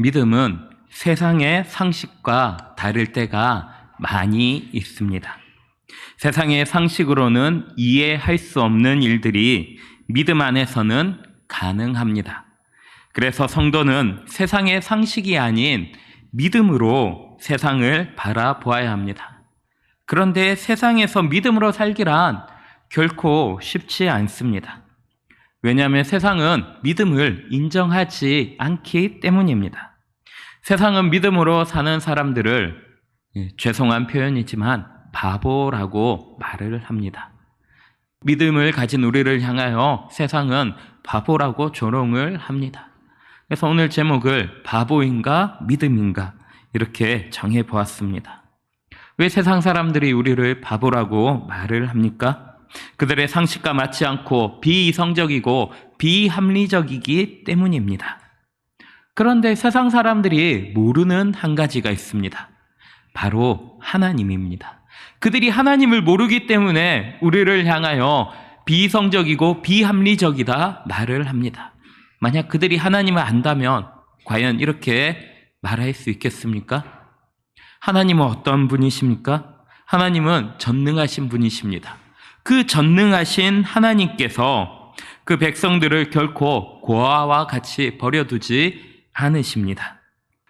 믿음은 세상의 상식과 다를 때가 많이 있습니다. 세상의 상식으로는 이해할 수 없는 일들이 믿음 안에서는 가능합니다. 그래서 성도는 세상의 상식이 아닌 믿음으로 세상을 바라보아야 합니다. 그런데 세상에서 믿음으로 살기란 결코 쉽지 않습니다. 왜냐하면 세상은 믿음을 인정하지 않기 때문입니다. 세상은 믿음으로 사는 사람들을 죄송한 표현이지만 바보라고 말을 합니다. 믿음을 가진 우리를 향하여 세상은 바보라고 조롱을 합니다. 그래서 오늘 제목을 바보인가 믿음인가 이렇게 정해보았습니다. 왜 세상 사람들이 우리를 바보라고 말을 합니까? 그들의 상식과 맞지 않고 비이성적이고 비합리적이기 때문입니다. 그런데 세상 사람들이 모르는 한 가지가 있습니다. 바로 하나님입니다. 그들이 하나님을 모르기 때문에 우리를 향하여 비이성적이고 비합리적이다 말을 합니다. 만약 그들이 하나님을 안다면 과연 이렇게 말할 수 있겠습니까? 하나님은 어떤 분이십니까? 하나님은 전능하신 분이십니다. 그 전능하신 하나님께서 그 백성들을 결코 고아와 같이 버려두지 않으십니다.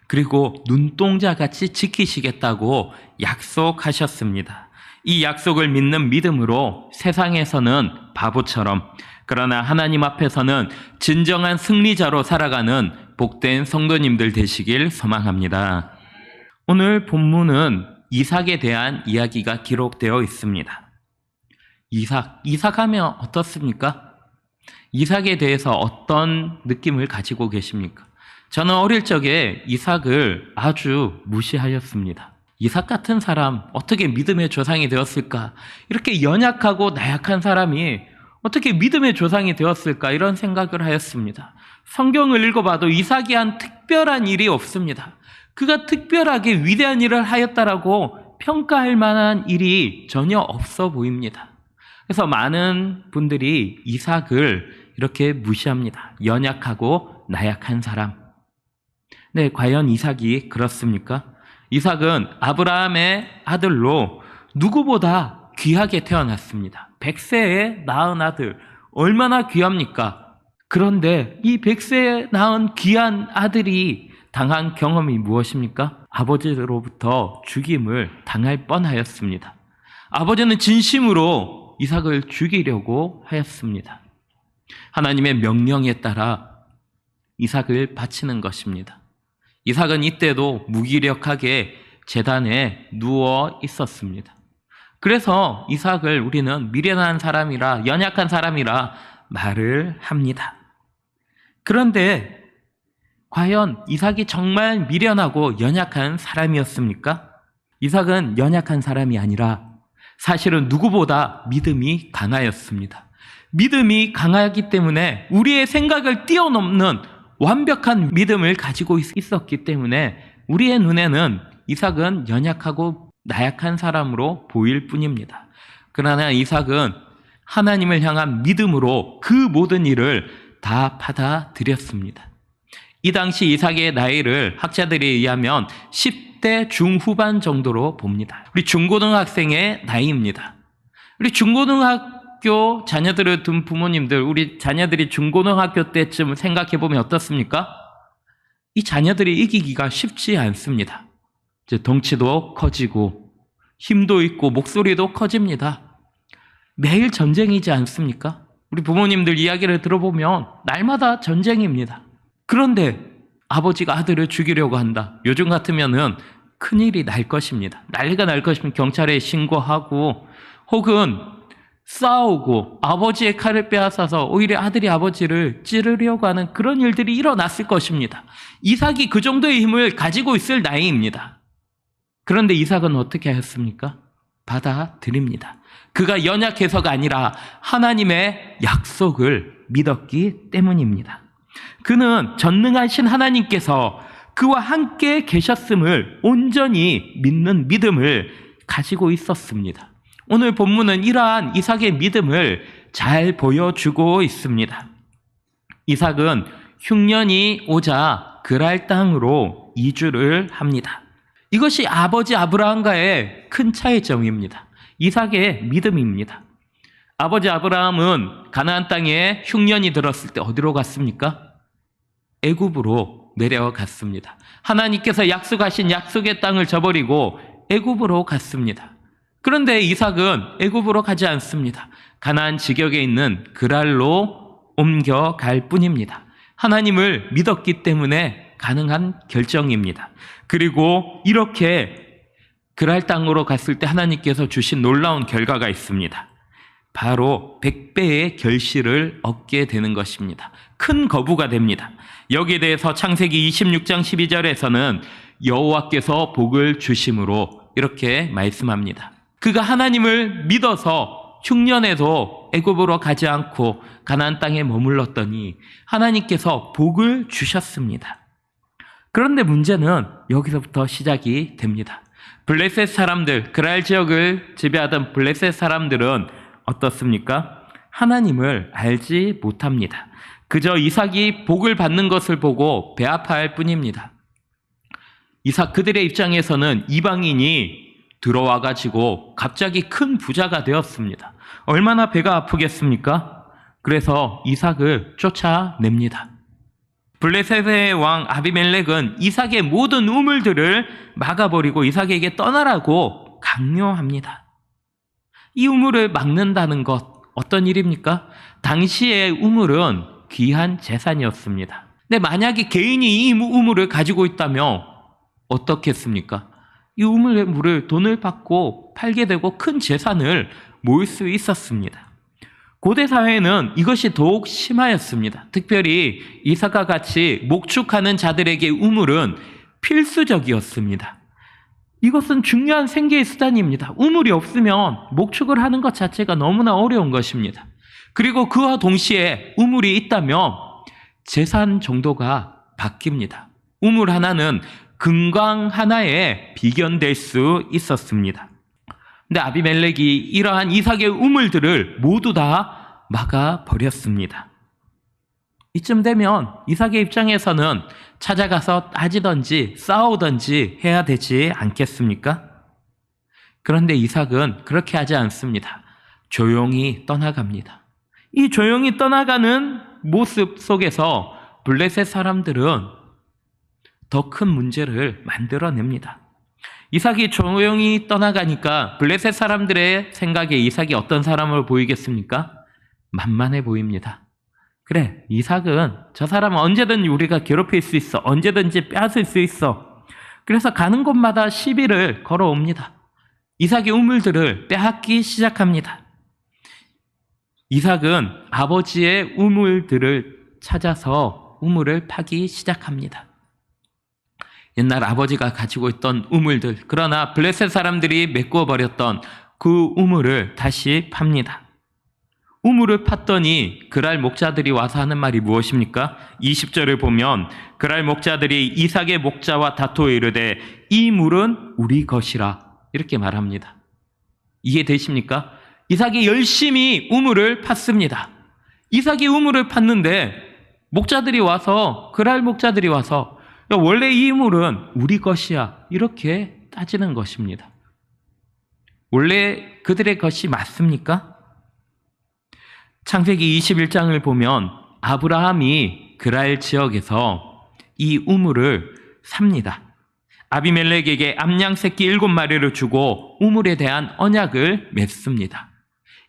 그리고 눈동자같이 지키시겠다고 약속하셨습니다. 이 약속을 믿는 믿음으로 세상에서는 바보처럼, 그러나 하나님 앞에서는 진정한 승리자로 살아가는 복된 성도님들 되시길 소망합니다. 오늘 본문은 이삭에 대한 이야기가 기록되어 있습니다. 이삭하면 어떻습니까? 이삭에 대해서 어떤 느낌을 가지고 계십니까? 저는 어릴 적에 이삭을 아주 무시하였습니다. 이삭 같은 사람 어떻게 믿음의 조상이 되었을까? 이렇게 연약하고 나약한 사람이 어떻게 믿음의 조상이 되었을까? 이런 생각을 하였습니다. 성경을 읽어봐도 이삭이 한 특별한 일이 없습니다. 그가 특별하게 위대한 일을 하였다라고 평가할 만한 일이 전혀 없어 보입니다. 그래서 많은 분들이 이삭을 이렇게 무시합니다. 연약하고 나약한 사람. 네, 과연 이삭이 그렇습니까? 이삭은 아브라함의 아들로 누구보다 귀하게 태어났습니다. 100세에 낳은 아들, 얼마나 귀합니까? 그런데 이 100세에 낳은 귀한 아들이 당한 경험이 무엇입니까? 아버지로부터 죽임을 당할 뻔하였습니다. 아버지는 진심으로 이삭을 죽이려고 하였습니다. 하나님의 명령에 따라 이삭을 바치는 것입니다. 이삭은 이때도 무기력하게 제단에 누워 있었습니다. 그래서 이삭을 우리는 미련한 사람이라, 연약한 사람이라 말을 합니다. 그런데 과연 이삭이 정말 미련하고 연약한 사람이었습니까? 이삭은 연약한 사람이 아니라 사실은 누구보다 믿음이 강하였습니다. 믿음이 강하기 때문에 우리의 생각을 뛰어넘는 완벽한 믿음을 가지고 있었기 때문에 우리의 눈에는 이삭은 연약하고 나약한 사람으로 보일 뿐입니다. 그러나 이삭은 하나님을 향한 믿음으로 그 모든 일을 다 받아들였습니다. 이 당시 이삭의 나이를 학자들에 의하면 10대 중후반 정도로 봅니다. 우리 중고등학생의 나이입니다. 우리 중고등학교 자녀들을 둔 부모님들, 우리 자녀들이 중고등학교 때쯤 생각해보면 어떻습니까? 이 자녀들이 이기기가 쉽지 않습니다. 이제 덩치도 커지고 힘도 있고 목소리도 커집니다. 매일 전쟁이지 않습니까? 우리 부모님들 이야기를 들어보면 날마다 전쟁입니다. 그런데 아버지가 아들을 죽이려고 한다. 요즘 같으면은 큰일이 날 것입니다. 난리가 날 것이면 경찰에 신고하고 혹은 싸우고 아버지의 칼을 빼앗아서 오히려 아들이 아버지를 찌르려고 하는 그런 일들이 일어났을 것입니다. 이삭이 그 정도의 힘을 가지고 있을 나이입니다. 그런데 이삭은 어떻게 하였습니까? 받아들입니다. 그가 연약해서가 아니라 하나님의 약속을 믿었기 때문입니다. 그는 전능하신 하나님께서 그와 함께 계셨음을 온전히 믿는 믿음을 가지고 있었습니다. 오늘 본문은 이러한 이삭의 믿음을 잘 보여주고 있습니다. 이삭은 흉년이 오자 그랄 땅으로 이주를 합니다. 이것이 아버지 아브라함과의 큰 차이점입니다. 이삭의 믿음입니다. 아버지 아브라함은 가나안 땅에 흉년이 들었을 때 어디로 갔습니까? 애굽으로 내려갔습니다. 하나님께서 약속하신 약속의 땅을 저버리고 애굽으로 갔습니다. 그런데 이삭은 애굽으로 가지 않습니다. 가나안 지역에 있는 그랄로 옮겨갈 뿐입니다. 하나님을 믿었기 때문에 가능한 결정입니다. 그리고 이렇게 그랄 땅으로 갔을 때 하나님께서 주신 놀라운 결과가 있습니다. 바로 100배의 결실을 얻게 되는 것입니다. 큰 거부가 됩니다. 여기에 대해서 창세기 26장 12절에서는 여호와께서 복을 주심으로 이렇게 말씀합니다. 그가 하나님을 믿어서 흉년에도 애굽으로 가지 않고 가나안 땅에 머물렀더니 하나님께서 복을 주셨습니다. 그런데 문제는 여기서부터 시작이 됩니다. 블레셋 사람들, 그랄 지역을 지배하던 블레셋 사람들은 어떻습니까? 하나님을 알지 못합니다. 그저 이삭이 복을 받는 것을 보고 배아파할 뿐입니다. 이삭 그들의 입장에서는 이방인이 들어와가지고 갑자기 큰 부자가 되었습니다. 얼마나 배가 아프겠습니까? 그래서 이삭을 쫓아냅니다. 블레셋의 왕 아비멜렉은 이삭의 모든 우물들을 막아버리고 이삭에게 떠나라고 강요합니다. 이 우물을 막는다는 것 어떤 일입니까? 당시의 우물은 귀한 재산이었습니다. 근데 만약에 개인이 이 우물을 가지고 있다면 어떻겠습니까? 이 우물의 물을 돈을 받고 팔게 되고 큰 재산을 모을 수 있었습니다. 고대 사회에는 이것이 더욱 심하였습니다. 특별히 이삭과 같이 목축하는 자들에게 우물은 필수적이었습니다. 이것은 중요한 생계의 수단입니다. 우물이 없으면 목축을 하는 것 자체가 너무나 어려운 것입니다. 그리고 그와 동시에 우물이 있다면 재산 정도가 바뀝니다. 우물 하나는 금광 하나에 비견될 수 있었습니다. 근데 아비멜렉이 이러한 이삭의 우물들을 모두 다 막아버렸습니다. 이쯤 되면 이삭의 입장에서는 찾아가서 따지든지 싸우든지 해야 되지 않겠습니까? 그런데 이삭은 그렇게 하지 않습니다. 조용히 떠나갑니다. 이 조용히 떠나가는 모습 속에서 블레셋 사람들은 더 큰 문제를 만들어냅니다. 이삭이 조용히 떠나가니까 블레셋 사람들의 생각에 이삭이 어떤 사람으로 보이겠습니까? 만만해 보입니다. 그래, 이삭은 저 사람은 언제든 우리가 괴롭힐 수 있어. 언제든지 빼앗을 수 있어. 그래서 가는 곳마다 시비를 걸어옵니다. 이삭의 우물들을 빼앗기 시작합니다. 이삭은 아버지의 우물들을 찾아서 우물을 파기 시작합니다. 옛날 아버지가 가지고 있던 우물들, 그러나 블레셋 사람들이 메꾸어 버렸던 그 우물을 다시 팝니다. 우물을 팠더니 그랄 목자들이 와서 하는 말이 무엇입니까? 20절을 보면 그랄 목자들이 이삭의 목자와 다투어 이르되 이 물은 우리 것이라 이렇게 말합니다. 이해되십니까? 이삭이 열심히 우물을 팠습니다. 이삭이 우물을 팠는데 목자들이 와서 그랄 목자들이 와서 원래 이 우물은 우리 것이야 이렇게 따지는 것입니다. 원래 그들의 것이 맞습니까? 창세기 21장을 보면 아브라함이 그랄 지역에서 이 우물을 삽니다. 아비멜렉에게 암양 새끼 7마리를 주고 우물에 대한 언약을 맺습니다.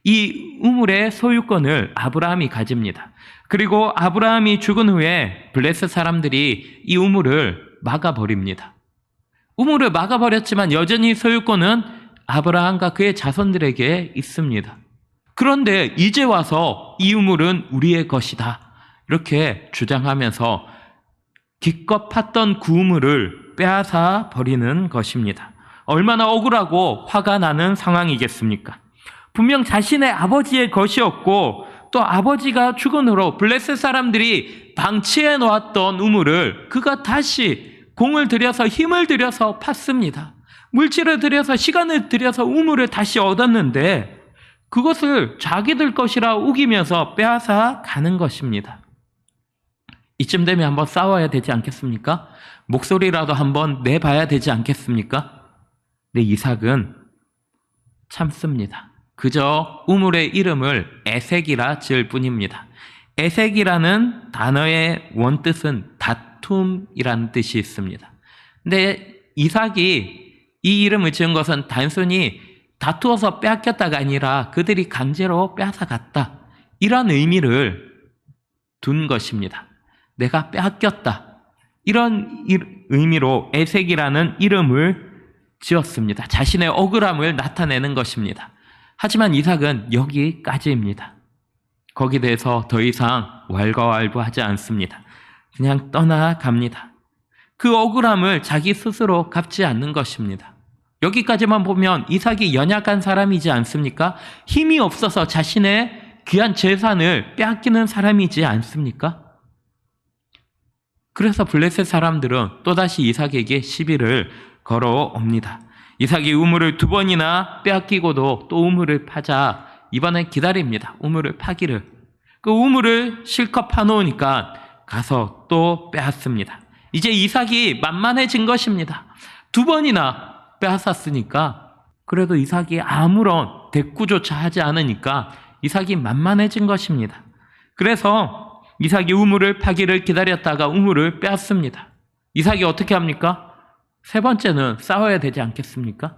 이 우물의 소유권을 아브라함이 가집니다. 그리고 아브라함이 죽은 후에 블레셋 사람들이 이 우물을 막아버립니다. 우물을 막아버렸지만 여전히 소유권은 아브라함과 그의 자손들에게 있습니다. 그런데 이제 와서 이 우물은 우리의 것이다 이렇게 주장하면서 기껏 팠던 그 우물을 빼앗아 버리는 것입니다. 얼마나 억울하고 화가 나는 상황이겠습니까? 분명 자신의 아버지의 것이었고 또 아버지가 죽은 후로 블레셋 사람들이 방치해 놓았던 우물을 그가 다시 공을 들여서 힘을 들여서 팠습니다. 물질을 들여서 시간을 들여서 우물을 다시 얻었는데 그것을 자기들 것이라 우기면서 빼앗아 가는 것입니다. 이쯤 되면 한번 싸워야 되지 않겠습니까? 목소리라도 한번 내봐야 되지 않겠습니까? 근데 이삭은 참습니다. 그저 우물의 이름을 에색이라 지을 뿐입니다. 에색이라는 단어의 원뜻은 다툼이라는 뜻이 있습니다. 근데 이삭이 이 이름을 지은 것은 단순히 다투어서 빼앗겼다가 아니라 그들이 강제로 빼앗아갔다, 이런 의미를 둔 것입니다. 내가 빼앗겼다, 이런 의미로 에색이라는 이름을 지었습니다. 자신의 억울함을 나타내는 것입니다. 하지만 이삭은 여기까지입니다. 거기에 대해서 더 이상 왈가왈부하지 않습니다. 그냥 떠나갑니다. 그 억울함을 자기 스스로 갚지 않는 것입니다. 여기까지만 보면 이삭이 연약한 사람이지 않습니까? 힘이 없어서 자신의 귀한 재산을 빼앗기는 사람이지 않습니까? 그래서 블레셋 사람들은 또다시 이삭에게 시비를 걸어옵니다. 이삭이 우물을 2번이나 빼앗기고도 또 우물을 파자 이번엔 기다립니다. 우물을 파기를. 그 우물을 실컷 파놓으니까 가서 또 빼앗습니다. 이제 이삭이 만만해진 것입니다. 2번이나 빼앗았으니까, 그래도 이삭이 아무런 대꾸조차 하지 않으니까 이삭이 만만해진 것입니다. 그래서 이삭이 우물을 파기를 기다렸다가 우물을 빼앗습니다. 이삭이 어떻게 합니까? 3번째는 싸워야 되지 않겠습니까?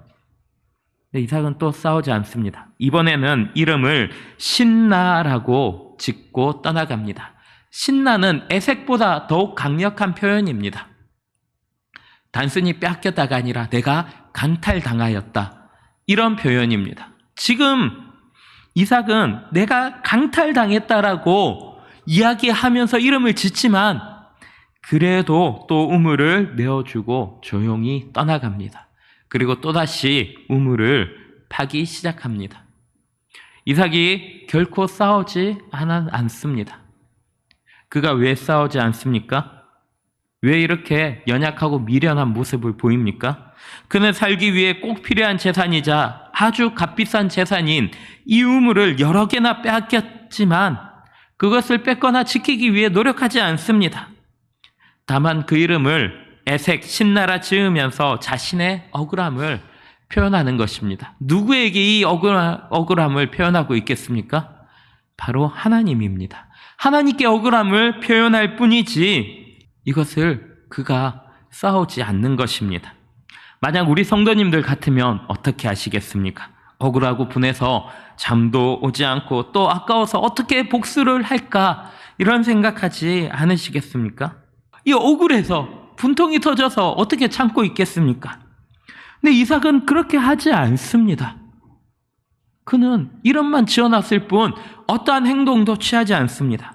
근데 이삭은 또 싸우지 않습니다. 이번에는 이름을 신나라고 짓고 떠나갑니다. 신나는 에색보다 더욱 강력한 표현입니다. 단순히 빼앗겼다가 아니라 내가 강탈당하였다, 이런 표현입니다. 지금 이삭은 내가 강탈당했다라고 이야기하면서 이름을 짓지만 그래도 또 우물을 내어주고 조용히 떠나갑니다. 그리고 또다시 우물을 파기 시작합니다. 이삭이 결코 싸우지 않습니다. 그가 왜 싸우지 않습니까? 왜 이렇게 연약하고 미련한 모습을 보입니까? 그는 살기 위해 꼭 필요한 재산이자 아주 값비싼 재산인 이 우물을 여러 개나 빼앗겼지만 그것을 뺏거나 지키기 위해 노력하지 않습니다. 다만 그 이름을 에색, 신나라 지으면서 자신의 억울함을 표현하는 것입니다. 누구에게 이 억울함을 표현하고 있겠습니까? 바로 하나님입니다. 하나님께 억울함을 표현할 뿐이지 이것을 그가 싸우지 않는 것입니다. 만약 우리 성도님들 같으면 어떻게 하시겠습니까? 억울하고 분해서 잠도 오지 않고 또 아까워서 어떻게 복수를 할까, 이런 생각하지 않으시겠습니까? 이 억울해서 분통이 터져서 어떻게 참고 있겠습니까? 근데 이삭은 그렇게 하지 않습니다. 그는 이름만 지어놨을 뿐 어떠한 행동도 취하지 않습니다.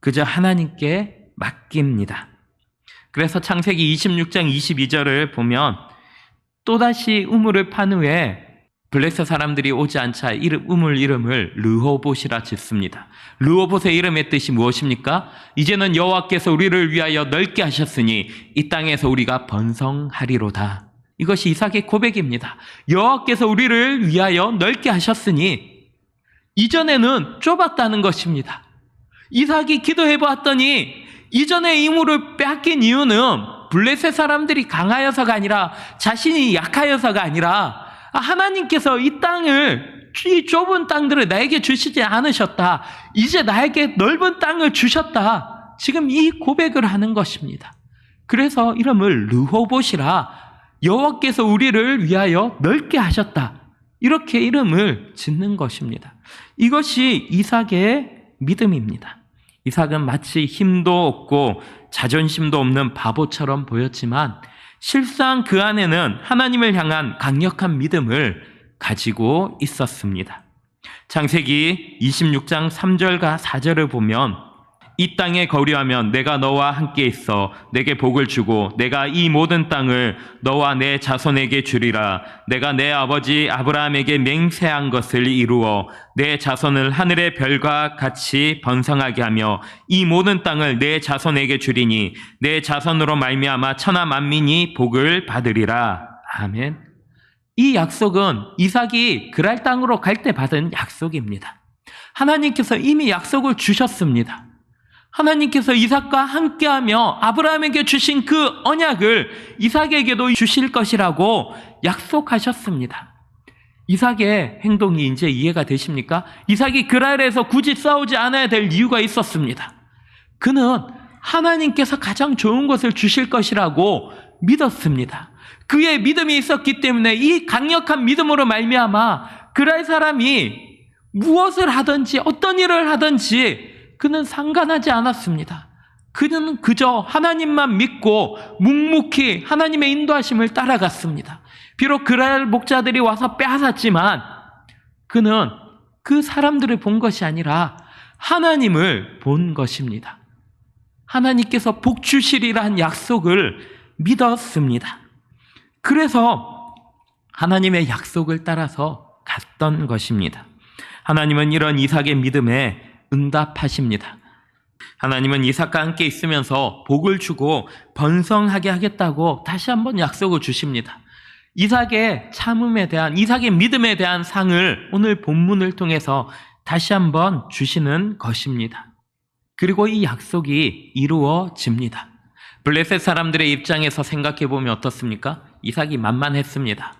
그저 하나님께 맡깁니다. 그래서 창세기 26장 22절을 보면 또다시 우물을 판 후에 블레셋 사람들이 오지 않자 우물 이름을 르호봇이라 짓습니다. 르호봇의 이름의 뜻이 무엇입니까? 이제는 여호와께서 우리를 위하여 넓게 하셨으니 이 땅에서 우리가 번성하리로다. 이것이 이삭의 고백입니다. 여호와께서 우리를 위하여 넓게 하셨으니, 이전에는 좁았다는 것입니다. 이삭이 기도해 보았더니 이전에 이 우물을 빼앗긴 이유는 블레셋 사람들이 강하여서가 아니라 자신이 약하여서가 아니라 하나님께서 이 땅을, 이 좁은 땅들을 나에게 주시지 않으셨다. 이제 나에게 넓은 땅을 주셨다. 지금 이 고백을 하는 것입니다. 그래서 이름을 르호봇이라, 여호와께서 우리를 위하여 넓게 하셨다, 이렇게 이름을 짓는 것입니다. 이것이 이삭의 믿음입니다. 이삭은 마치 힘도 없고 자존심도 없는 바보처럼 보였지만 실상 그 안에는 하나님을 향한 강력한 믿음을 가지고 있었습니다. 창세기 26장 3절과 4절을 보면 이 땅에 거류하면 내가 너와 함께 있어 내게 복을 주고 내가 이 모든 땅을 너와 내 자손에게 주리라. 내가 내 아버지 아브라함에게 맹세한 것을 이루어 내 자손을 하늘의 별과 같이 번성하게 하며 이 모든 땅을 내 자손에게 주리니 내 자손으로 말미암아 천하 만민이 복을 받으리라. 아멘. 이 약속은 이삭이 그랄 땅으로 갈 때 받은 약속입니다. 하나님께서 이미 약속을 주셨습니다. 하나님께서 이삭과 함께하며 아브라함에게 주신 그 언약을 이삭에게도 주실 것이라고 약속하셨습니다. 이삭의 행동이 이제 이해가 되십니까? 이삭이 그랄에서 굳이 싸우지 않아야 될 이유가 있었습니다. 그는 하나님께서 가장 좋은 것을 주실 것이라고 믿었습니다. 그의 믿음이 있었기 때문에 이 강력한 믿음으로 말미암아 그랄 사람이 무엇을 하든지 어떤 일을 하든지 그는 상관하지 않았습니다. 그는 그저 하나님만 믿고 묵묵히 하나님의 인도하심을 따라갔습니다. 비록 그랄 목자들이 와서 빼앗았지만 그는 그 사람들을 본 것이 아니라 하나님을 본 것입니다. 하나님께서 복 주시리라는 약속을 믿었습니다. 그래서 하나님의 약속을 따라서 갔던 것입니다. 하나님은 이런 이삭의 믿음에 응답하십니다. 하나님은 이삭과 함께 있으면서 복을 주고 번성하게 하겠다고 다시 한번 약속을 주십니다. 이삭의 참음에 대한, 이삭의 믿음에 대한 상을 오늘 본문을 통해서 다시 한번 주시는 것입니다. 그리고 이 약속이 이루어집니다. 블레셋 사람들의 입장에서 생각해 보면 어떻습니까? 이삭이 만만했습니다.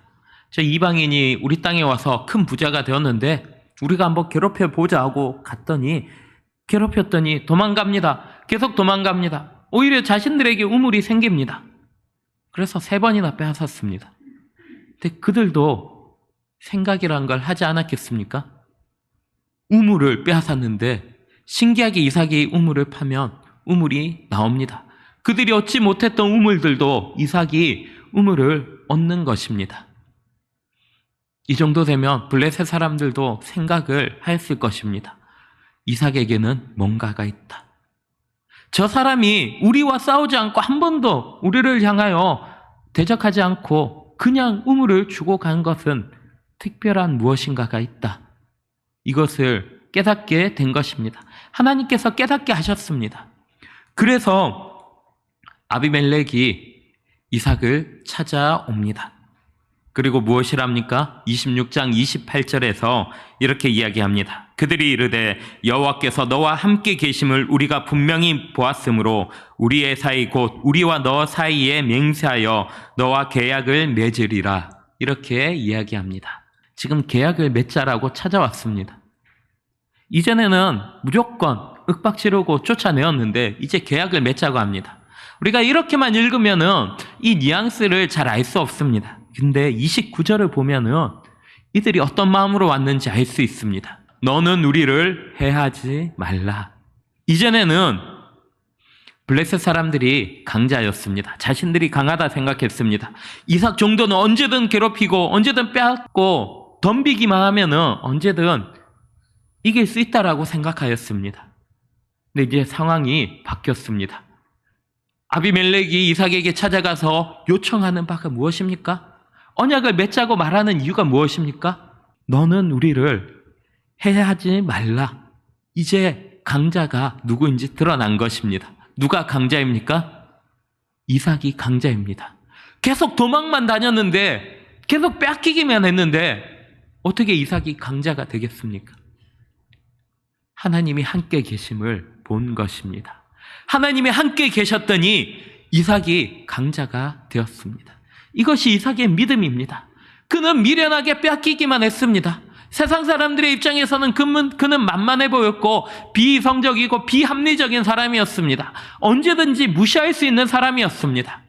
저 이방인이 우리 땅에 와서 큰 부자가 되었는데 우리가 한번 괴롭혀 보자 하고 갔더니 괴롭혔더니 도망갑니다. 계속 도망갑니다. 오히려 자신들에게 우물이 생깁니다. 그래서 3번이나 빼앗았습니다. 근데 그들도 생각이란 걸 하지 않았겠습니까? 우물을 빼앗았는데 신기하게 이삭이 우물을 파면 우물이 나옵니다. 그들이 얻지 못했던 우물들도 이삭이 우물을 얻는 것입니다. 이 정도 되면 블레셋 사람들도 생각을 했을 것입니다. 이삭에게는 뭔가가 있다. 저 사람이 우리와 싸우지 않고 한 번도 우리를 향하여 대적하지 않고 그냥 우물을 주고 간 것은 특별한 무엇인가가 있다. 이것을 깨닫게 된 것입니다. 하나님께서 깨닫게 하셨습니다. 그래서 아비멜렉이 이삭을 찾아옵니다. 그리고 무엇을 합니까? 26장 28절에서 이렇게 이야기합니다. 그들이 이르되 여호와께서 너와 함께 계심을 우리가 분명히 보았으므로 우리의 사이 곧 우리와 너 사이에 맹세하여 너와 계약을 맺으리라. 이렇게 이야기합니다. 지금 계약을 맺자라고 찾아왔습니다. 이전에는 무조건 윽박지르고 쫓아내었는데 이제 계약을 맺자고 합니다. 우리가 이렇게만 읽으면은 이 뉘앙스를 잘 알 수 없습니다. 근데 29절을 보면은 이들이 어떤 마음으로 왔는지 알 수 있습니다. 너는 우리를 해하지 말라. 이전에는 블레셋 사람들이 강자였습니다. 자신들이 강하다 생각했습니다. 이삭 정도는 언제든 괴롭히고 언제든 빼앗고 덤비기만 하면은 언제든 이길 수 있다라고 생각하였습니다. 근데 이제 상황이 바뀌었습니다. 아비멜렉이 이삭에게 찾아가서 요청하는 바가 무엇입니까? 언약을 맺자고 말하는 이유가 무엇입니까? 너는 우리를 해하지 말라. 이제 강자가 누구인지 드러난 것입니다. 누가 강자입니까? 이삭이 강자입니다. 계속 도망만 다녔는데, 계속 뺏기기만 했는데 어떻게 이삭이 강자가 되겠습니까? 하나님이 함께 계심을 본 것입니다. 하나님이 함께 계셨더니 이삭이 강자가 되었습니다. 이것이 이삭의 믿음입니다. 그는 미련하게 뺏기기만 했습니다. 세상 사람들의 입장에서는 그는 만만해 보였고 비이성적이고 비합리적인 사람이었습니다. 언제든지 무시할 수 있는 사람이었습니다.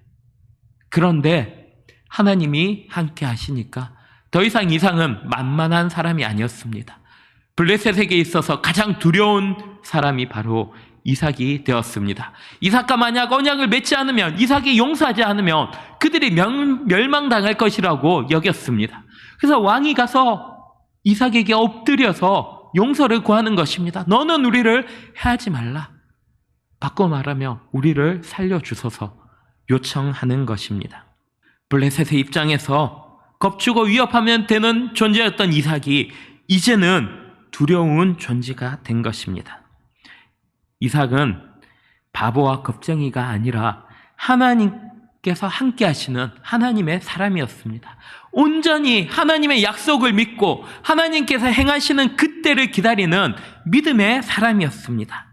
그런데 하나님이 함께 하시니까 더 이상 이삭은 만만한 사람이 아니었습니다. 블레셋에게 있어서 가장 두려운 사람이 바로 이삭이 되었습니다. 이삭과 만약 언약을 맺지 않으면, 이삭이 용서하지 않으면 그들이 멸망당할 것이라고 여겼습니다. 그래서 왕이 가서 이삭에게 엎드려서 용서를 구하는 것입니다. 너는 우리를 해하지 말라. 바꿔 말하면 우리를 살려주소서 요청하는 것입니다. 블레셋의 입장에서 겁주고 위협하면 되는 존재였던 이삭이 이제는 두려운 존재가 된 것입니다. 이삭은 바보와 겁쟁이가 아니라 하나님께서 함께 하시는 하나님의 사람이었습니다. 온전히 하나님의 약속을 믿고 하나님께서 행하시는 그때를 기다리는 믿음의 사람이었습니다.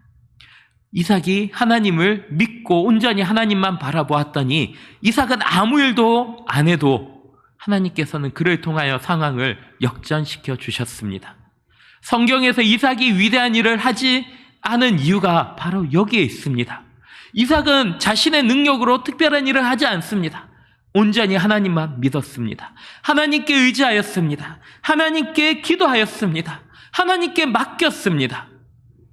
이삭이 하나님을 믿고 온전히 하나님만 바라보았더니 이삭은 아무 일도 안 해도 하나님께서는 그를 통하여 상황을 역전시켜 주셨습니다. 성경에서 이삭이 위대한 일을 하지 않은 이유가 바로 여기에 있습니다. 이삭은 자신의 능력으로 특별한 일을 하지 않습니다. 온전히 하나님만 믿었습니다. 하나님께 의지하였습니다. 하나님께 기도하였습니다. 하나님께 맡겼습니다.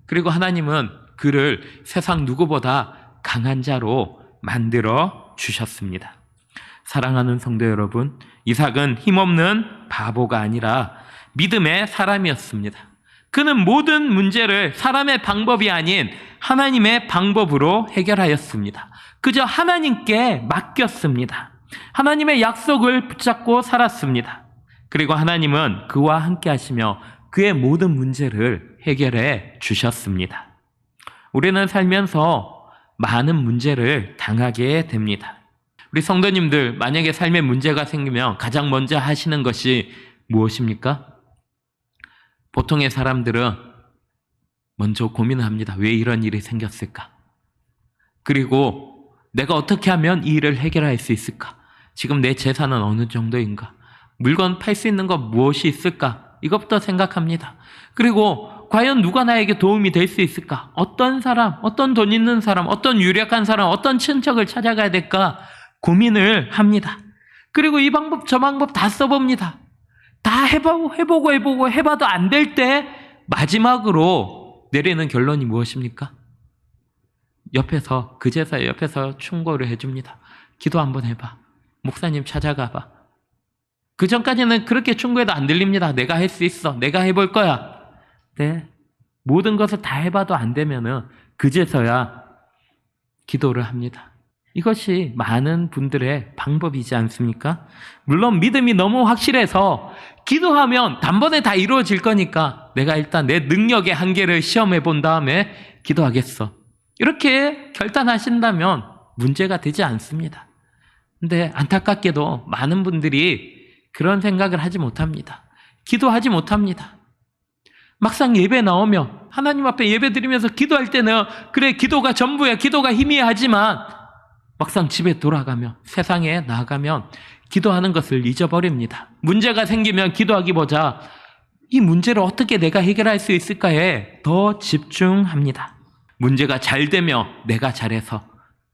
그리고 하나님은 그를 세상 누구보다 강한 자로 만들어 주셨습니다. 사랑하는 성도 여러분, 이삭은 힘없는 바보가 아니라 믿음의 사람이었습니다. 그는 모든 문제를 사람의 방법이 아닌 하나님의 방법으로 해결하였습니다. 그저 하나님께 맡겼습니다. 하나님의 약속을 붙잡고 살았습니다. 그리고 하나님은 그와 함께 하시며 그의 모든 문제를 해결해 주셨습니다. 우리는 살면서 많은 문제를 당하게 됩니다. 우리 성도님들, 만약에 삶에 문제가 생기면 가장 먼저 하시는 것이 무엇입니까? 보통의 사람들은 먼저 고민을 합니다. 왜 이런 일이 생겼을까? 그리고 내가 어떻게 하면 이 일을 해결할 수 있을까? 지금 내 재산은 어느 정도인가? 물건 팔 수 있는 것 무엇이 있을까? 이것부터 생각합니다. 그리고 과연 누가 나에게 도움이 될 수 있을까? 어떤 사람, 어떤 돈 있는 사람, 어떤 유력한 사람, 어떤 친척을 찾아가야 될까? 고민을 합니다. 그리고 이 방법 저 방법 다 써봅니다. 다 해보고 해봐도 안 될 때 마지막으로 내리는 결론이 무엇입니까? 그제서야 옆에서 충고를 해줍니다. 기도 한번 해봐. 목사님 찾아가봐. 그 전까지는 그렇게 충고해도 안 들립니다. 내가 할 수 있어. 내가 해볼 거야. 네. 모든 것을 다 해봐도 안 되면은 그제서야 기도를 합니다. 이것이 많은 분들의 방법이지 않습니까? 물론 믿음이 너무 확실해서 기도하면 단번에 다 이루어질 거니까 내가 일단 내 능력의 한계를 시험해 본 다음에 기도하겠어. 이렇게 결단하신다면 문제가 되지 않습니다. 근데 안타깝게도 많은 분들이 그런 생각을 하지 못합니다. 기도하지 못합니다. 막상 예배 나오면 하나님 앞에 예배 드리면서 기도할 때는 그래 기도가 전부야, 기도가 힘이야 하지만 막상 집에 돌아가면, 세상에 나가면 기도하는 것을 잊어버립니다. 문제가 생기면 기도하기보다 이 문제를 어떻게 내가 해결할 수 있을까에 더 집중합니다. 문제가 잘 되면 내가 잘해서,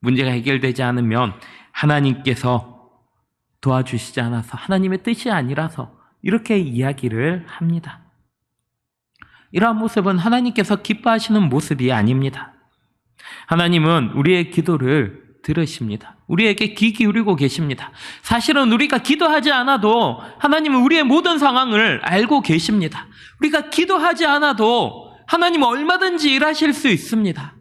문제가 해결되지 않으면 하나님께서 도와주시지 않아서, 하나님의 뜻이 아니라서 이렇게 이야기를 합니다. 이러한 모습은 하나님께서 기뻐하시는 모습이 아닙니다. 하나님은 우리의 기도를 들으십니다. 우리에게 귀 기울이고 계십니다. 사실은 우리가 기도하지 않아도 하나님은 우리의 모든 상황을 알고 계십니다. 우리가 기도하지 않아도 하나님은 얼마든지 일하실 수 있습니다.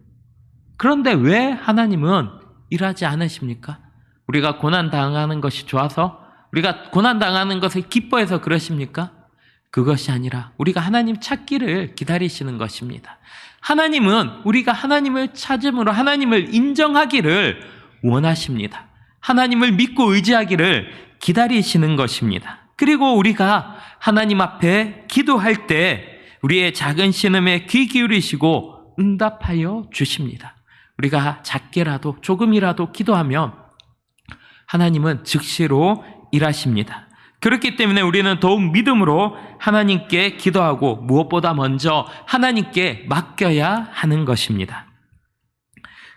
그런데 왜 하나님은 일하지 않으십니까? 우리가 고난당하는 것이 좋아서, 우리가 고난당하는 것을 기뻐해서 그러십니까? 그것이 아니라 우리가 하나님 찾기를 기다리시는 것입니다. 하나님은 우리가 하나님을 찾음으로 하나님을 인정하기를 원하십니다. 하나님을 믿고 의지하기를 기다리시는 것입니다. 그리고 우리가 하나님 앞에 기도할 때 우리의 작은 신음에 귀 기울이시고 응답하여 주십니다. 우리가 작게라도 조금이라도 기도하면 하나님은 즉시로 일하십니다. 그렇기 때문에 우리는 더욱 믿음으로 하나님께 기도하고 무엇보다 먼저 하나님께 맡겨야 하는 것입니다.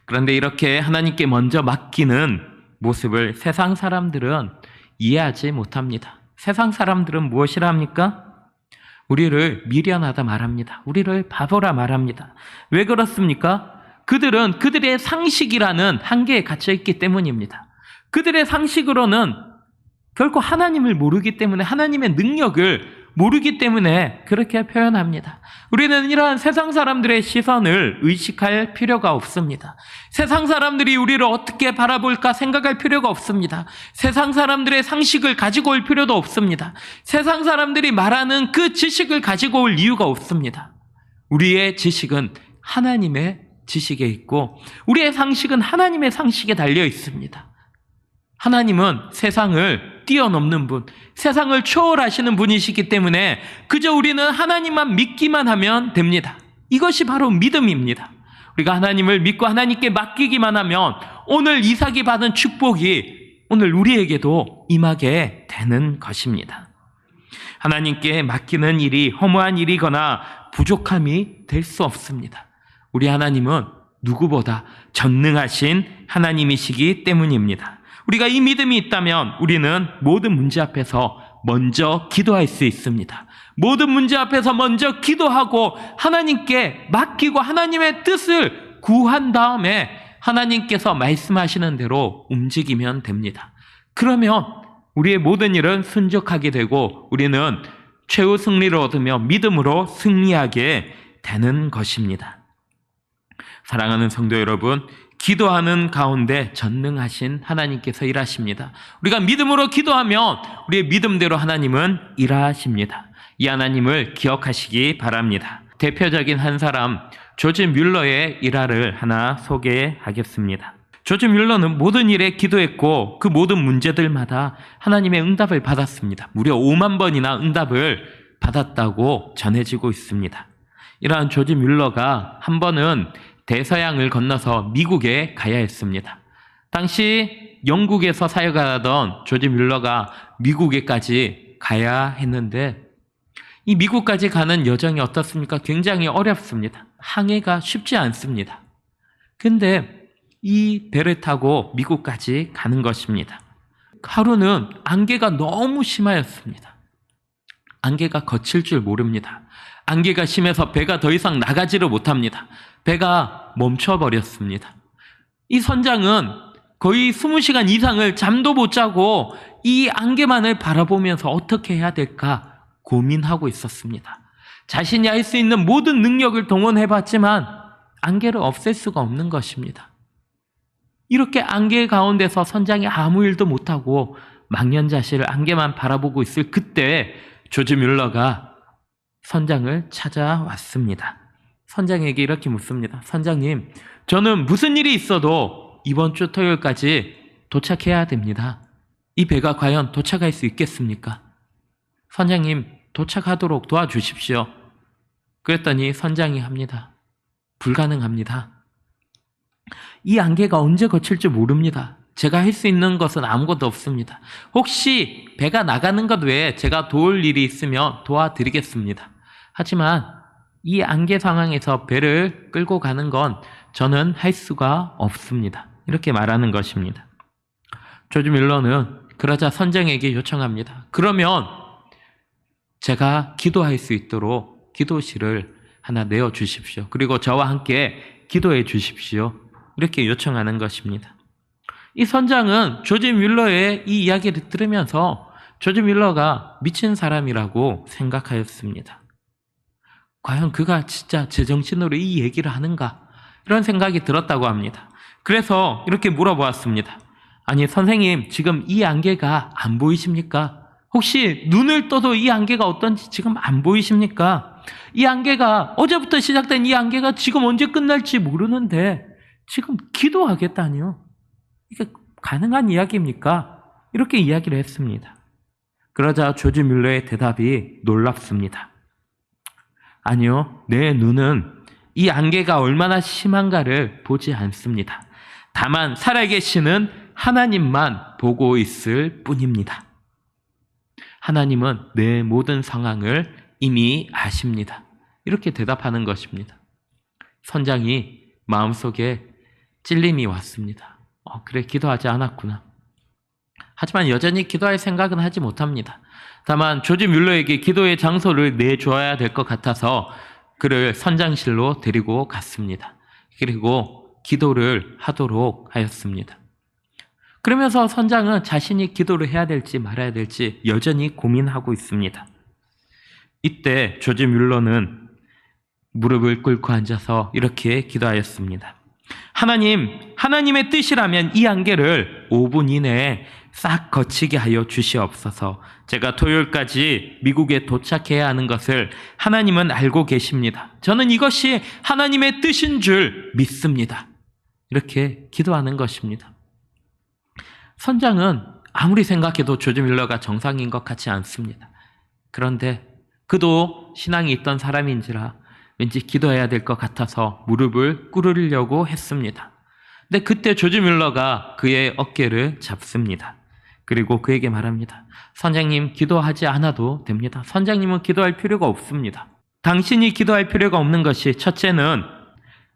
그런데 이렇게 하나님께 먼저 맡기는 모습을 세상 사람들은 이해하지 못합니다. 세상 사람들은 무엇이라 합니까? 우리를 미련하다 말합니다. 우리를 바보라 말합니다. 왜 그렇습니까? 그들은 그들의 상식이라는 한계에 갇혀있기 때문입니다. 그들의 상식으로는 결코 하나님을 모르기 때문에, 하나님의 능력을 모르기 때문에 그렇게 표현합니다. 우리는 이러한 세상 사람들의 시선을 의식할 필요가 없습니다. 세상 사람들이 우리를 어떻게 바라볼까 생각할 필요가 없습니다. 세상 사람들의 상식을 가지고 올 필요도 없습니다. 세상 사람들이 말하는 그 지식을 가지고 올 이유가 없습니다. 우리의 지식은 하나님의 지식에 있고 우리의 상식은 하나님의 상식에 달려 있습니다. 하나님은 세상을 뛰어넘는 분, 세상을 초월하시는 분이시기 때문에 그저 우리는 하나님만 믿기만 하면 됩니다. 이것이 바로 믿음입니다. 우리가 하나님을 믿고 하나님께 맡기기만 하면 오늘 이삭이 받은 축복이 오늘 우리에게도 임하게 되는 것입니다. 하나님께 맡기는 일이 허무한 일이거나 부족함이 될 수 없습니다. 우리 하나님은 누구보다 전능하신 하나님이시기 때문입니다. 우리가 이 믿음이 있다면 우리는 모든 문제 앞에서 먼저 기도할 수 있습니다. 모든 문제 앞에서 먼저 기도하고 하나님께 맡기고 하나님의 뜻을 구한 다음에 하나님께서 말씀하시는 대로 움직이면 됩니다. 그러면 우리의 모든 일은 순적하게 되고 우리는 최후 승리를 얻으며 믿음으로 승리하게 되는 것입니다. 사랑하는 성도 여러분, 기도하는 가운데 전능하신 하나님께서 일하십니다. 우리가 믿음으로 기도하면 우리의 믿음대로 하나님은 일하십니다. 이 하나님을 기억하시기 바랍니다. 대표적인 한 사람, 조지 뮬러의 일화를 하나 소개하겠습니다. 조지 뮬러는 모든 일에 기도했고 그 모든 문제들마다 하나님의 응답을 받았습니다. 무려 5만 번이나 응답을 받았다고 전해지고 있습니다. 이러한 조지 뮬러가 한 번은 대서양을 건너서 미국에 가야 했습니다. 당시 영국에서 사역하던 조지 뮬러가 미국에까지 가야 했는데 이 미국까지 가는 여정이 어떻습니까? 굉장히 어렵습니다. 항해가 쉽지 않습니다. 근데 이 배를 타고 미국까지 가는 것입니다. 하루는 안개가 너무 심하였습니다. 안개가 거칠 줄 모릅니다. 안개가 심해서 배가 더 이상 나가지를 못합니다. 배가 멈춰버렸습니다. 이 선장은 거의 20시간 이상을 잠도 못 자고 이 안개만을 바라보면서 어떻게 해야 될까 고민하고 있었습니다. 자신이 할 수 있는 모든 능력을 동원해봤지만 안개를 없앨 수가 없는 것입니다. 이렇게 안개 가운데서 선장이 아무 일도 못하고 망연자실 안개만 바라보고 있을 그때 조지 뮬러가 선장을 찾아왔습니다. 선장에게 이렇게 묻습니다. 선장님, 저는 무슨 일이 있어도 이번 주 토요일까지 도착해야 됩니다. 이 배가 과연 도착할 수 있겠습니까? 선장님, 도착하도록 도와주십시오. 그랬더니 선장이 합니다. 불가능합니다. 이 안개가 언제 거칠지 모릅니다. 제가 할 수 있는 것은 아무것도 없습니다. 혹시 배가 나가는 것 외에 제가 도울 일이 있으면 도와드리겠습니다. 하지만 이 안개 상황에서 배를 끌고 가는 건 저는 할 수가 없습니다. 이렇게 말하는 것입니다. 조지 뮬러는 그러자 선장에게 요청합니다. 그러면 제가 기도할 수 있도록 기도실을 하나 내어주십시오. 그리고 저와 함께 기도해 주십시오. 이렇게 요청하는 것입니다. 이 선장은 조지 뮬러의 이 이야기를 들으면서 조지 뮬러가 미친 사람이라고 생각하였습니다. 과연 그가 진짜 제정신으로 이 얘기를 하는가? 이런 생각이 들었다고 합니다. 그래서 이렇게 물어보았습니다. 아니 선생님, 지금 이 안개가 안 보이십니까? 혹시 눈을 떠도 이 안개가 어떤지 지금 안 보이십니까? 이 안개가 어제부터 시작된 이 안개가 지금 언제 끝날지 모르는데 지금 기도하겠다니요? 이게 가능한 이야기입니까? 이렇게 이야기를 했습니다. 그러자 조지 뮬러의 대답이 놀랍습니다. 아니요, 내 눈은 이 안개가 얼마나 심한가를 보지 않습니다. 다만 살아계시는 하나님만 보고 있을 뿐입니다. 하나님은 내 모든 상황을 이미 아십니다. 이렇게 대답하는 것입니다. 선장이 마음속에 찔림이 왔습니다. 그래, 기도하지 않았구나. 하지만 여전히 기도할 생각은 하지 못합니다. 다만 조지 뮬러에게 기도의 장소를 내줘야 될 것 같아서 그를 선장실로 데리고 갔습니다. 그리고 기도를 하도록 하였습니다. 그러면서 선장은 자신이 기도를 해야 될지 말아야 될지 여전히 고민하고 있습니다. 이때 조지 뮬러는 무릎을 꿇고 앉아서 이렇게 기도하였습니다. 하나님, 하나님의 뜻이라면 이 안개를 5분 이내에 싹 거치게 하여 주시옵소서. 제가 토요일까지 미국에 도착해야 하는 것을 하나님은 알고 계십니다. 저는 이것이 하나님의 뜻인 줄 믿습니다. 이렇게 기도하는 것입니다. 선장은 아무리 생각해도 조지 뮬러가 정상인 것 같지 않습니다. 그런데 그도 신앙이 있던 사람인지라 왠지 기도해야 될 것 같아서 무릎을 꿇으려고 했습니다. 근데 그때 조지 뮬러가 그의 어깨를 잡습니다. 그리고 그에게 말합니다. 선장님, 기도하지 않아도 됩니다. 선장님은 기도할 필요가 없습니다. 당신이 기도할 필요가 없는 것이 첫째는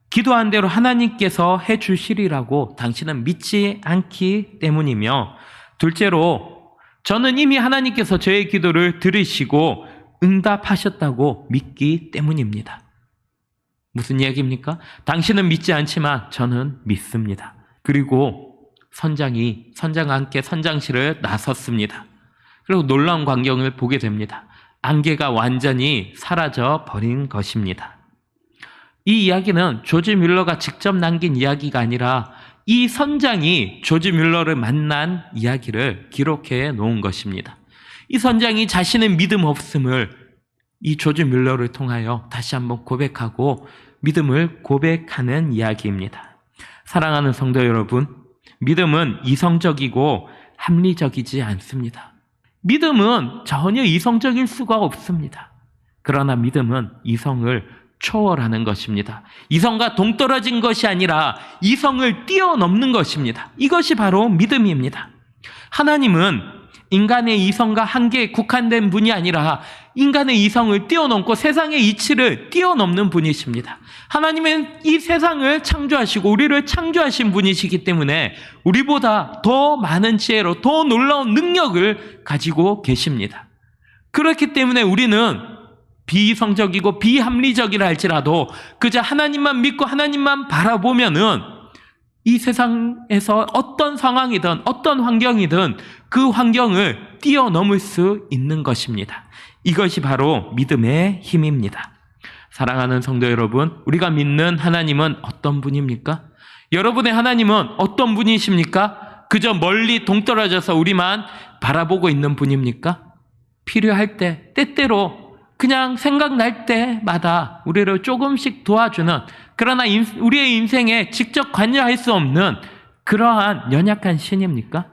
기도한 대로 하나님께서 해주시리라고 당신은 믿지 않기 때문이며, 둘째로 저는 이미 하나님께서 저의 기도를 들으시고 응답하셨다고 믿기 때문입니다. 무슨 이야기입니까? 당신은 믿지 않지만 저는 믿습니다. 그리고 선장과 함께 선장실을 나섰습니다. 그리고 놀라운 광경을 보게 됩니다. 안개가 완전히 사라져 버린 것입니다. 이 이야기는 조지 뮬러가 직접 남긴 이야기가 아니라 이 선장이 조지 뮬러를 만난 이야기를 기록해 놓은 것입니다. 이 선장이 자신의 믿음 없음을 이 조지 뮬러를 통하여 다시 한번 고백하고 믿음을 고백하는 이야기입니다. 사랑하는 성도 여러분, 믿음은 이성적이고 합리적이지 않습니다. 믿음은 전혀 이성적일 수가 없습니다. 그러나 믿음은 이성을 초월하는 것입니다. 이성과 동떨어진 것이 아니라 이성을 뛰어넘는 것입니다. 이것이 바로 믿음입니다. 하나님은 인간의 이성과 한계에 국한된 분이 아니라 인간의 이성을 뛰어넘고 세상의 이치를 뛰어넘는 분이십니다. 하나님은 이 세상을 창조하시고 우리를 창조하신 분이시기 때문에 우리보다 더 많은 지혜로 더 놀라운 능력을 가지고 계십니다. 그렇기 때문에 우리는 비이성적이고 비합리적이라 할지라도 그저 하나님만 믿고 하나님만 바라보면은 이 세상에서 어떤 상황이든 어떤 환경이든 그 환경을 뛰어넘을 수 있는 것입니다. 이것이 바로 믿음의 힘입니다. 사랑하는 성도 여러분, 우리가 믿는 하나님은 어떤 분입니까? 여러분의 하나님은 어떤 분이십니까? 그저 멀리 동떨어져서 우리만 바라보고 있는 분입니까? 필요할 때, 때때로 그냥 생각날 때마다 우리를 조금씩 도와주는, 그러나 우리의 인생에 직접 관여할 수 없는 그러한 연약한 신입니까?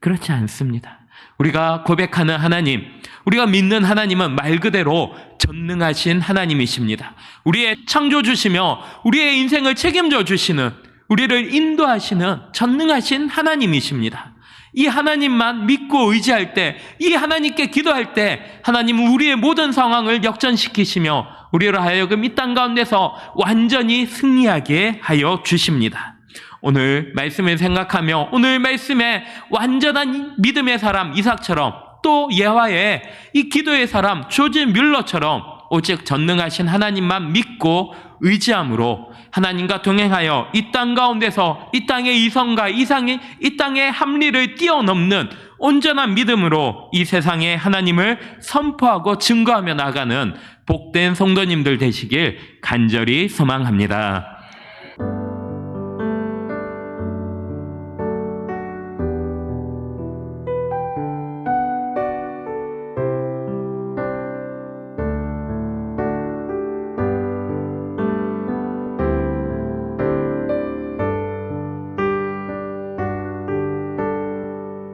그렇지 않습니다. 우리가 고백하는 하나님, 우리가 믿는 하나님은 말 그대로 전능하신 하나님이십니다. 우리의 창조주시며 우리의 인생을 책임져 주시는, 우리를 인도하시는 전능하신 하나님이십니다. 이 하나님만 믿고 의지할 때, 이 하나님께 기도할 때 하나님은 우리의 모든 상황을 역전시키시며 우리로 하여금 이 땅 가운데서 완전히 승리하게 하여 주십니다. 오늘 말씀을 생각하며 오늘 말씀에 완전한 믿음의 사람 이삭처럼, 또 예화의 이 기도의 사람 조지 뮬러처럼 오직 전능하신 하나님만 믿고 의지함으로 하나님과 동행하여 이 땅 가운데서 이 땅의 이성과 이 땅의 합리를 뛰어넘는 온전한 믿음으로 이 세상에 하나님을 선포하고 증거하며 나가는 복된 성도님들 되시길 간절히 소망합니다.